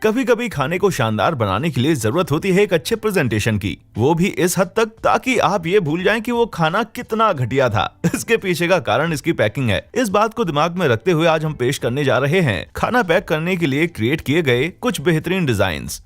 कभी कभी खाने को शानदार बनाने के लिए जरूरत होती है एक अच्छे प्रेजेंटेशन की, वो भी इस हद तक ताकि आप ये भूल जाएं कि वो खाना कितना घटिया था। इसके पीछे का कारण इसकी पैकिंग है। इस बात को दिमाग में रखते हुए आज हम पेश करने जा रहे हैं खाना पैक करने के लिए क्रिएट किए गए कुछ बेहतरीन डिजाइन्स।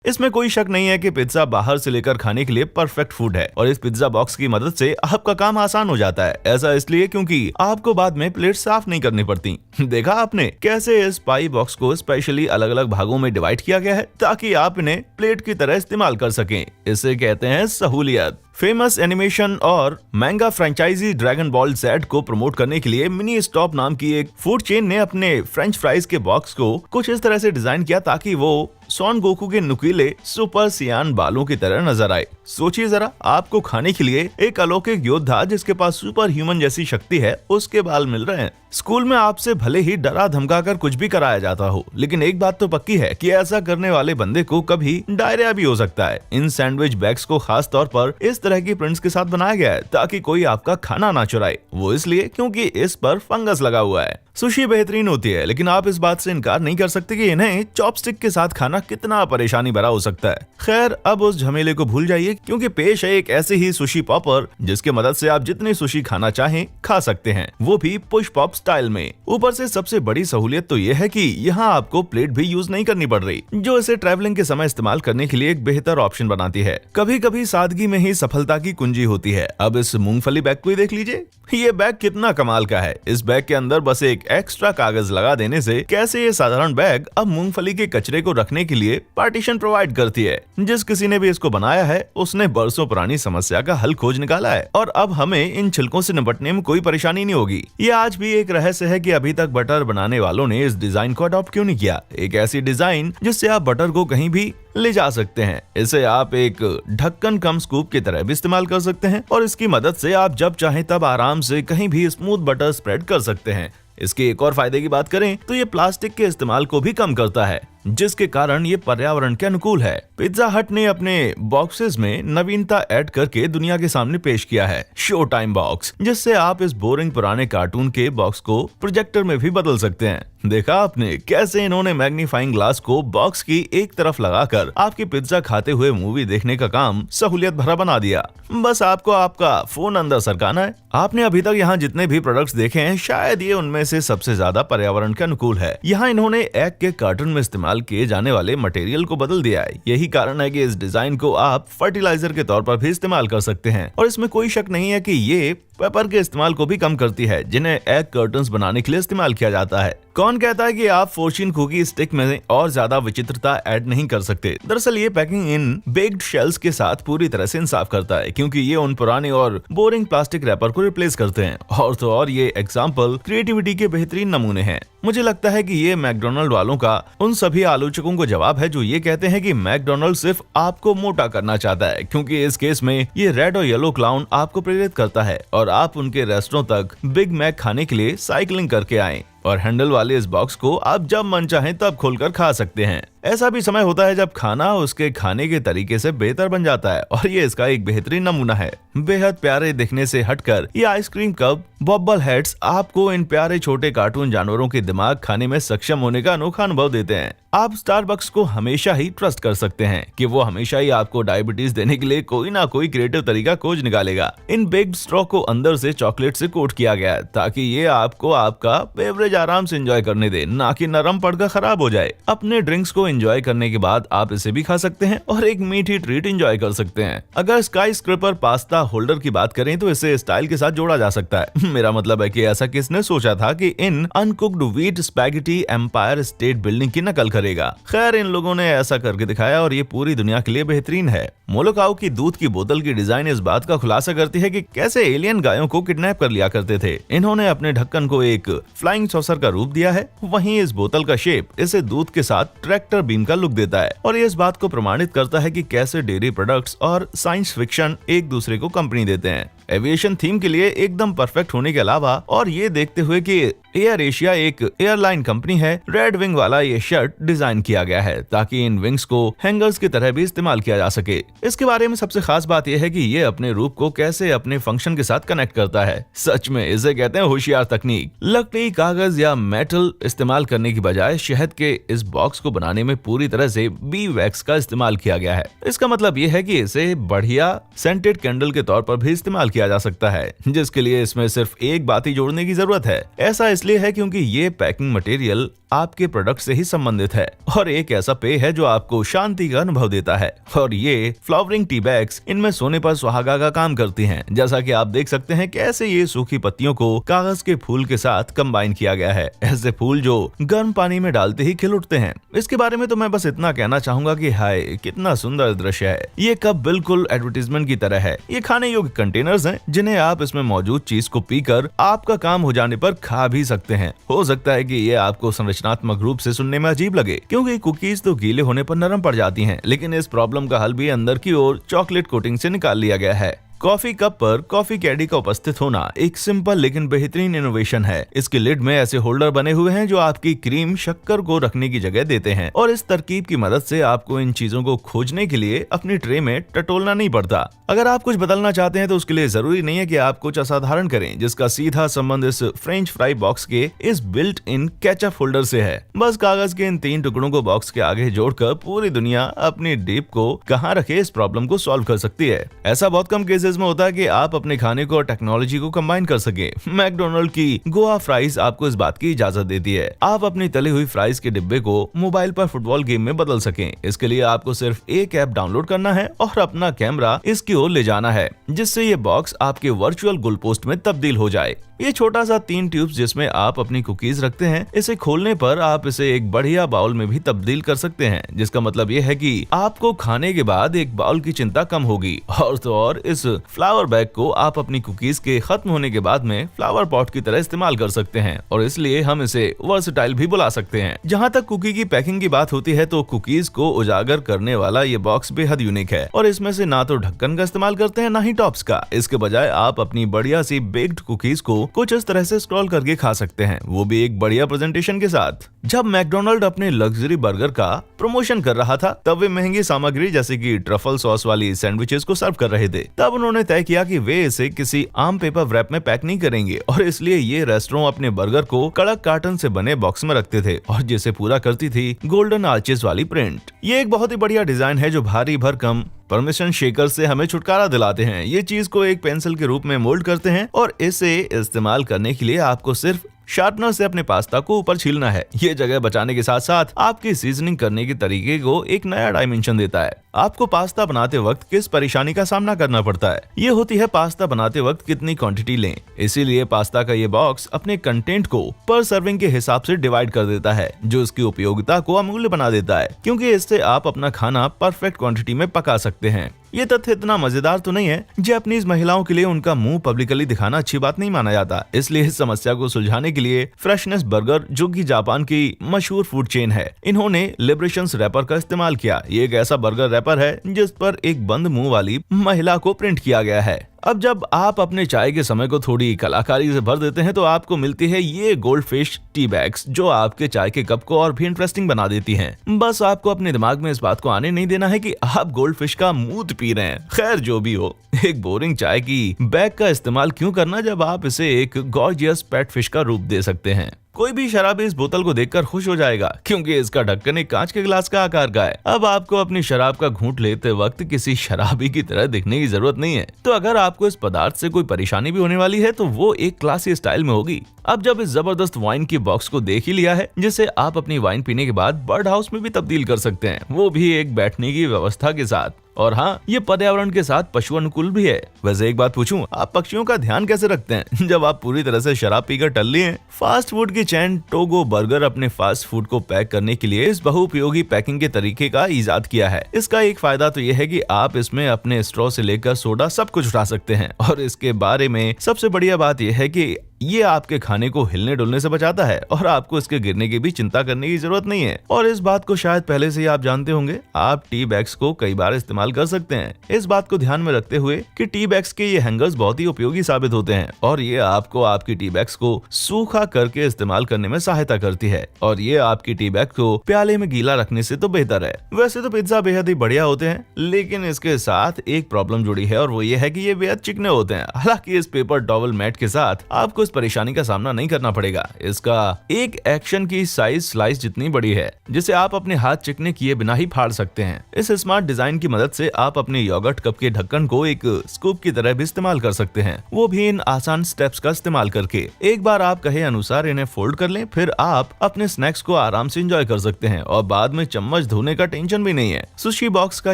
इसमें कोई शक नहीं है कि पिज्जा बाहर से लेकर खाने के लिए परफेक्ट फूड है और इस पिज्जा बॉक्स की मदद से आपका काम आसान हो जाता है। ऐसा इसलिए क्योंकि आपको बाद में प्लेट साफ नहीं करनी पड़ती। देखा आपने कैसे इस पाई बॉक्स को स्पेशली अलग अलग भागों में डिवाइड किया गया है ताकि आप इन्हें प्लेट की तरह इस्तेमाल कर सकें। इसे कहते हैं सहूलियत। फेमस एनिमेशन और महंगा फ्रेंचाइजी ड्रैगन बॉल जेड को प्रमोट करने के लिए मिनी स्टॉप नाम की एक फूड चेन ने अपने फ्रेंच फ्राइज के बॉक्स को कुछ इस तरह से डिजाइन किया ताकि वो सॉन गोकू के नुकीले सुपर सियान बालों की तरह नजर आए। सोचिए जरा, आपको खाने के लिए एक अलौकिक योद्धा जिसके पास सुपर ह्यूमन जैसी शक्ति है उसके बाल मिल रहे हैं। स्कूल में आपसे भले ही डरा धमकाकर कुछ भी कराया जाता हो, लेकिन एक बात तो पक्की है कि ऐसा करने वाले बंदे को कभी डायरिया भी हो सकता है। इन सैंडविच बैग्स को खास तौर पर इस तरह की प्रिंट्स के साथ बनाया गया है ताकि कोई आपका खाना ना चुराए। वो इसलिए क्योंकि इस पर फंगस लगा हुआ है। सुशी बेहतरीन होती है, लेकिन आप इस बात से इनकार नहीं कर सकते कि इन्हें चॉपस्टिक के साथ खाना कितना परेशानी भरा हो सकता है। खैर, अब उस झमेले को भूल जाइए क्योंकि पेश है एक ऐसी ही सुशी पॉपर जिसके मदद से आप जितनी सुशी खाना चाहें खा सकते हैं, वो भी पुश पॉप स्टाइल में। ऊपर से सबसे बड़ी सहूलियत तो ये है कि यहाँ आपको प्लेट भी यूज नहीं करनी पड़ रही, जो इसे ट्रैवलिंग के समय इस्तेमाल करने के लिए एक बेहतर ऑप्शन बनाती है। कभी कभी सादगी में ही सफलता की कुंजी होती है। अब इस मूंगफली बैग को ही देख लीजिए, ये बैग कितना कमाल का है। इस बैग के अंदर बस एक एक्स्ट्रा कागज लगा देने से कैसे ये साधारण बैग अब मूंगफली के कचरे को रखने के लिए पार्टीशन प्रोवाइड करती है। जिस किसी ने भी इसको बनाया है उसने बरसों पुरानी समस्या का हल खोज निकाला है और अब हमें इन छिलकों से निपटने में कोई परेशानी नहीं होगी। ये आज भी एक रहस्य है कि अभी तक बटर बनाने वालों ने इस डिजाइन को अडॉप्ट क्यों नहीं किया। एक ऐसी डिजाइन जिससे आप बटर को कहीं भी ले जा सकते हैं। इसे आप एक ढक्कन कम स्कूप की तरह भी इस्तेमाल कर सकते हैं और इसकी मदद से आप जब चाहें तब आराम से कहीं भी स्मूथ बटर स्प्रेड कर सकते हैं। इसके एक और फायदे की बात करें तो ये प्लास्टिक के इस्तेमाल को भी कम करता है, जिसके कारण ये पर्यावरण के अनुकूल है। पिज्जा हट ने अपने बॉक्सेस में नवीनता ऐड करके दुनिया के सामने पेश किया है शो टाइम बॉक्स, जिससे आप इस बोरिंग पुराने कार्टून के बॉक्स को प्रोजेक्टर में भी बदल सकते हैं। देखा आपने कैसे इन्होंने मैग्नीफाइंग ग्लास को बॉक्स की एक तरफ लगाकर आपकी पिज्जा खाते हुए मूवी देखने का काम सहूलियत भरा बना दिया। बस आपको आपका फोन अंदर सरकाना है। आपने अभी तक यहाँ जितने भी प्रोडक्ट्स देखे हैं, शायद ये उनमें से सबसे ज्यादा पर्यावरण के अनुकूल है। यहाँ इन्होंने एग के कार्टून में इस्तेमाल किए जाने वाले मटेरियल को बदल दिया है। यही कारण है कि इस डिजाइन को आप फर्टिलाइजर के तौर पर भी इस्तेमाल कर सकते हैं और इसमें कोई शक नहीं है कि ये पेपर के इस्तेमाल को भी कम करती है, जिन्हें एग कर्टन्स बनाने के लिए इस्तेमाल किया जाता है। कौन कहता है कि आप फॉर्च्यून कुकी स्टिक में और ज्यादा विचित्रता ऐड नहीं कर सकते। दरअसल ये पैकिंग इन बेक्ड शेल्स के साथ पूरी तरह से इंसाफ करता है, क्योंकि ये उन पुराने और बोरिंग प्लास्टिक रैपर को रिप्लेस करते हैं। और तो और ये एग्जाम्पल क्रिएटिविटी के बेहतरीन नमूने हैं। मुझे लगता है कि ये मैकडोनल्ड वालों का उन सभी आलोचकों को जवाब है जो ये कहते हैं कि मैकडोनल्ड सिर्फ आपको मोटा करना चाहता है, क्योंकि इस केस में ये रेड और येलो क्लाउन आपको प्रेरित करता है और आप उनके रेस्टोरेंट तक बिग मैक खाने के लिए साइकिलिंग करके आए और हैंडल वाले इस बॉक्स को आप जब मन चाहें तब खोलकर खा सकते हैं। ऐसा भी समय होता है जब खाना उसके खाने के तरीके से बेहतर बन जाता है और ये इसका एक बेहतरीन नमूना है। बेहद प्यारे दिखने से हटकर ये आइसक्रीम कप बॉबल हेड्स आपको इन प्यारे छोटे कार्टून जानवरों के दिमाग खाने में सक्षम होने का अनोखा अनुभव देते हैं। आप स्टारबक्स को हमेशा ही ट्रस्ट कर सकते हैं कि वो हमेशा ही आपको डायबिटीज देने के लिए कोई ना कोई क्रिएटिव तरीका खोज निकालेगा। इन बेक्ड स्ट्रॉ को अंदर से चॉकलेट से कोट किया गया है ताकि ये आपको आपका बेवरेज आराम से एंजॉय करने दे, ना कि नरम पड़कर खराब हो जाए। अपने ड्रिंक्स को एंजॉय करने के बाद आप इसे भी खा सकते हैं और एक मीठी ट्रीट एंजॉय कर सकते हैं। अगर स्काई स्क्रैपर पास्ता होल्डर की बात करें तो इसे स्टाइल के साथ जोड़ा जा सकता है। मेरा मतलब है कि ऐसा किसने सोचा था कि इन uncooked wheat spaghetti Empire State building की नकल करेगा। खैर, इन लोगों ने ऐसा करके दिखाया और ये पूरी दुनिया के लिए बेहतरीन है। मोलोकाओ की दूध की बोतल की डिजाइन इस बात का खुलासा करती है कि कैसे एलियन गायों को किडनैप कर लिया करते थे। इन्होंने अपने ढक्कन को एक फ्लाइंग सॉसर का रूप दिया है, वहीं इस बोतल का शेप इसे दूध के साथ ट्रैक्टर बीम का लुक देता है और ये इस बात को प्रमाणित करता है कि कैसे डेयरी प्रोडक्ट्स और साइंस फिक्शन एक दूसरे को कंपनी देते हैं। एविएशन थीम के लिए एकदम परफेक्ट होने के अलावा और ये देखते हुए कि एयर एशिया एक एयरलाइन कंपनी है, रेड विंग वाला ये शर्ट डिजाइन किया गया है ताकि इन विंग्स को हैंगर्स की तरह भी इस्तेमाल किया जा सके। इसके बारे में सबसे खास बात यह है कि ये अपने रूप को कैसे अपने फंक्शन के साथ कनेक्ट करता है। सच में इसे कहते हैं होशियार तकनीक। लकड़ी, कागज या मेटल इस्तेमाल करने की बजाय शहद के इस बॉक्स को बनाने में पूरी तरह से बी वैक्स का इस्तेमाल किया गया है। इसका मतलब ये है कि इसे बढ़िया सेंटेड कैंडल के तौर पर भी इस्तेमाल किया जा सकता है, जिसके लिए इसमें सिर्फ एक बाती जोड़ने की जरूरत है। ऐसा इसलिए है क्योंकि ये पैकिंग मटेरियल आपके प्रोडक्ट से ही संबंधित है और एक ऐसा पेय है जो आपको शांति का अनुभव देता है। और ये फ्लावरिंग टी बैग्स इनमें सोने पर सुहागा का काम करती हैं। जैसा कि आप देख सकते हैं कैसे ये सूखी पत्तियों को कागज के फूल के साथ कंबाइन किया गया है, ऐसे फूल जो गर्म पानी में डालते ही खिल उठते हैं। इसके बारे में तो मैं बस इतना कहना चाहूंगा कि हाय कितना सुंदर दृश्य है। ये कप बिल्कुल एडवर्टीजमेंट की तरह है। ये खाने योग्य कंटेनर्स हैं जिन्हें आप इसमें मौजूद चीज को पीकर आपका काम हो जाने पर खा भी सकते हैं। हो सकता है कि ये आपको संरचनात्मक रूप से सुनने में अजीब लगे क्योंकि कुकीज तो गीले होने पर नरम पड़ जाती हैं, लेकिन इस प्रॉब्लम का हल भी अंदर की ओर चॉकलेट कोटिंग से निकाल लिया गया है। कॉफी कप पर कॉफी कैडी का उपस्थित होना एक सिंपल लेकिन बेहतरीन इनोवेशन है। इसके लिड में ऐसे होल्डर बने हुए हैं जो आपकी क्रीम शक्कर को रखने की जगह देते हैं और इस तरकीब की मदद से आपको इन चीजों को खोजने के लिए अपनी ट्रे में टटोलना नहीं पड़ता। अगर आप कुछ बदलना चाहते हैं तो उसके लिए जरूरी नहीं है कि आप कुछ असाधारण करें, जिसका सीधा संबंध इस फ्रेंच फ्राई बॉक्स के इस बिल्ट इन केचप होल्डर से है। बस कागज के इन 3 टुकड़ों को बॉक्स के आगे जोड़कर पूरी दुनिया अपनी डिप को कहाँ रखे इस प्रॉब्लम को सॉल्व कर सकती है। ऐसा बहुत कम केसेस में होता है कि आप अपने खाने को और टेक्नोलॉजी को कंबाइन कर सके। मैकडोनल्ड की गोवा फ्राइज आपको इस बात की इजाजत देती है। आप अपनी तली हुई फ्राइज के डिब्बे को मोबाइल पर फुटबॉल गेम में बदल सकें। इसके लिए आपको सिर्फ एक ऐप डाउनलोड करना है और अपना कैमरा इसकी ओर ले जाना है, जिससे ये बॉक्स आपके वर्चुअल गोल पोस्ट में तब्दील हो जाए। ये छोटा सा 3 ट्यूब्स जिसमें आप अपनी कुकीज रखते हैं, इसे खोलने पर आप इसे एक बढ़िया बाउल में भी तब्दील कर सकते हैं, जिसका मतलब ये है कि आपको खाने के बाद एक बाउल की चिंता कम होगी। और तो और इस फ्लावर बैग को आप अपनी कुकीज के खत्म होने के बाद में फ्लावर पॉट की तरह इस्तेमाल कर सकते हैं और इसलिए हम इसे वर्सेटाइल भी बुला सकते हैं। जहाँ तक कुकी की पैकिंग की बात होती है तो कुकीज को उजागर करने वाला ये बॉक्स बेहद यूनिक है और इसमें से ना तो ढक्कन का इस्तेमाल करते हैं ना ही टॉप्स का। इसके बजाय आप अपनी बढ़िया सी बेक्ड कुकीज को कुछ इस तरह से स्क्रॉल करके खा सकते हैं, वो भी एक बढ़िया प्रेजेंटेशन के साथ। जब मैकडोनल्ड अपने लग्जरी बर्गर का प्रमोशन कर रहा था तब वे महंगी सामग्री जैसे कि ट्रफल सॉस वाली सैंडविचेस को सर्व कर रहे थे। तब उन्होंने तय किया कि वे इसे किसी आम पेपर रैप में पैक नहीं करेंगे और इसलिए ये रेस्टोरेंट अपने बर्गर को कड़क कार्टन से बने बॉक्स में रखते थे और जिसे पूरा करती थी गोल्डन आर्चेस वाली प्रिंट। ये एक बहुत ही बढ़िया डिजाइन है जो भारी भरकम परमिशन शेकर से हमें छुटकारा दिलाते हैं। ये चीज को एक पेंसिल के रूप में मोल्ड करते हैं और इसे इस्तेमाल करने के लिए आपको सिर्फ शार्पनर से अपने पास्ता को ऊपर छीलना है। ये जगह बचाने के साथ साथ आपकी सीजनिंग करने के तरीके को एक नया डायमेंशन देता है। आपको पास्ता बनाते वक्त किस परेशानी का सामना करना पड़ता है, ये होती है पास्ता बनाते वक्त कितनी क्वांटिटी लें। इसीलिए पास्ता का ये बॉक्स अपने कंटेंट को पर सर्विंग के हिसाब से डिवाइड कर देता है, जो इसकी उपयोगिता को अमूल्य बना देता है, क्योंकि इससे आप अपना खाना परफेक्ट क्वांटिटी में पका सकते हैं। ये तथ्य इतना मजेदार तो नहीं है, जापानीज महिलाओं के लिए उनका मुंह पब्लिकली दिखाना अच्छी बात नहीं माना जाता। इसलिए इस समस्या को सुलझाने के लिए फ्रेशनेस बर्गर, जो कि जापान की मशहूर फूड चेन है, इन्होंने लिबरेशंस रैपर का इस्तेमाल किया। ये एक ऐसा बर्गर रैपर है जिस पर एक बंद मुंह वाली महिला को प्रिंट किया गया है। अब जब आप अपने चाय के समय को थोड़ी कलाकारी से भर देते हैं तो आपको मिलती है ये गोल्ड फिश टी बैग्स, जो आपके चाय के कप को और भी इंटरेस्टिंग बना देती हैं। बस आपको अपने दिमाग में इस बात को आने नहीं देना है कि आप गोल्ड फिश का मूत पी रहे हैं। खैर जो भी हो, एक बोरिंग चाय की बैग का इस्तेमाल क्यों करना जब आप इसे एक गॉर्जियस पेट फिश का रूप दे सकते हैं। कोई भी शराबी इस बोतल को देखकर खुश हो जाएगा क्योंकि इसका ढक्कन एक कांच के गिलास का आकार का है। अब आपको अपनी शराब का घूंट लेते वक्त किसी शराबी की तरह दिखने की जरूरत नहीं है। तो अगर आपको इस पदार्थ से कोई परेशानी भी होने वाली है तो वो एक क्लासी स्टाइल में होगी। अब जब इस जबरदस्त वाइन की बॉक्स को देख ही लिया है, जिसे आप अपनी वाइन पीने के बाद बर्ड हाउस में भी तब्दील कर सकते हैं, वो भी एक बैठने की व्यवस्था के साथ। और हाँ, ये पर्यावरण के साथ पशु अनुकूल भी है। वैसे एक बात पूछूं, आप पक्षियों का ध्यान कैसे रखते हैं जब आप पूरी तरह से शराब पीकर टल लिए हैं? फास्ट फूड की चेन टोगो बर्गर अपने फास्ट फूड को पैक करने के लिए इस बहुउपयोगी पैकिंग के तरीके का इजाद किया है। इसका एक फायदा तो यह है कि आप इसमें अपने स्ट्रॉ से लेकर सोडा सब कुछ उठा सकते हैं और इसके बारे में सबसे बढ़िया बात यह है कि ये आपके खाने को हिलने डुलने से बचाता है और आपको इसके गिरने की भी चिंता करने की जरूरत नहीं है। और इस बात को शायद पहले से ही आप जानते होंगे, आप टी बैग्स को कई बार इस्तेमाल कर सकते हैं। इस बात को ध्यान में रखते हुए कि टी बैग्स के ये हैंगर्स बहुत ही उपयोगी साबित होते हैं और ये आपको आपकी टी बैग्स को सूखा करके इस्तेमाल करने में सहायता करती है और ये आपकी टी बैग को प्याले में गीला रखने से तो बेहतर है। वैसे तो पिज्जा बेहद ही बढ़िया होते हैं, लेकिन इसके साथ एक प्रॉब्लम जुड़ी है और वो ये है कि ये बेहद चिकने होते हैं। हालांकि इस पेपर टॉवल मैट के साथ आपको इस परेशानी का सामना नहीं करना पड़ेगा। इसका एक एक्शन की साइज स्लाइस जितनी बड़ी है जिसे आप अपने हाथ चिकने किए बिना ही फाड़ सकते हैं। इस स्मार्ट डिजाइन की मदद से आप अपने योगर्ट कप के ढक्कन को एक स्कूप की तरह भी इस्तेमाल कर सकते हैं, वो भी इन आसान स्टेप्स का इस्तेमाल करके। एक बार आप कहे अनुसार इन्हें फोल्ड कर लें, फिर आप अपने स्नैक्स को आराम से एंजॉय कर सकते हैं और बाद में चम्मच धोने का टेंशन भी नहीं है। सुशी बॉक्स का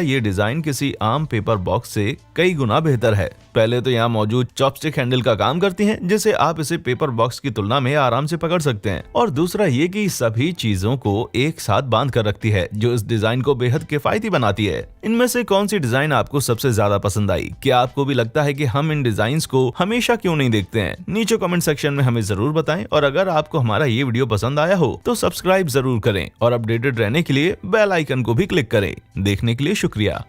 ये डिजाइन किसी आम पेपर बॉक्स से कई गुना बेहतर है। पहले तो यहाँ मौजूद चॉपस्टिक हैंडल का काम करती हैं, जिससे आप इसे पेपर बॉक्स की तुलना में आराम से पकड़ सकते हैं। और दूसरा ये कि सभी चीजों को एक साथ बांध कर रखती है, जो इस डिजाइन को बेहद किफायती बनाती है। इनमें से कौन सी डिजाइन आपको सबसे ज्यादा पसंद आई? क्या आपको भी लगता है कि हम इन डिजाइन्स को हमेशा क्यों नहीं देखते हैं? नीचे कमेंट सेक्शन में हमें जरूर बताएं और अगर आपको हमारा ये वीडियो पसंद आया हो तो सब्सक्राइब जरूर करें और अपडेटेड रहने के लिए बेल आइकन को भी क्लिक करें। देखने के लिए शुक्रिया।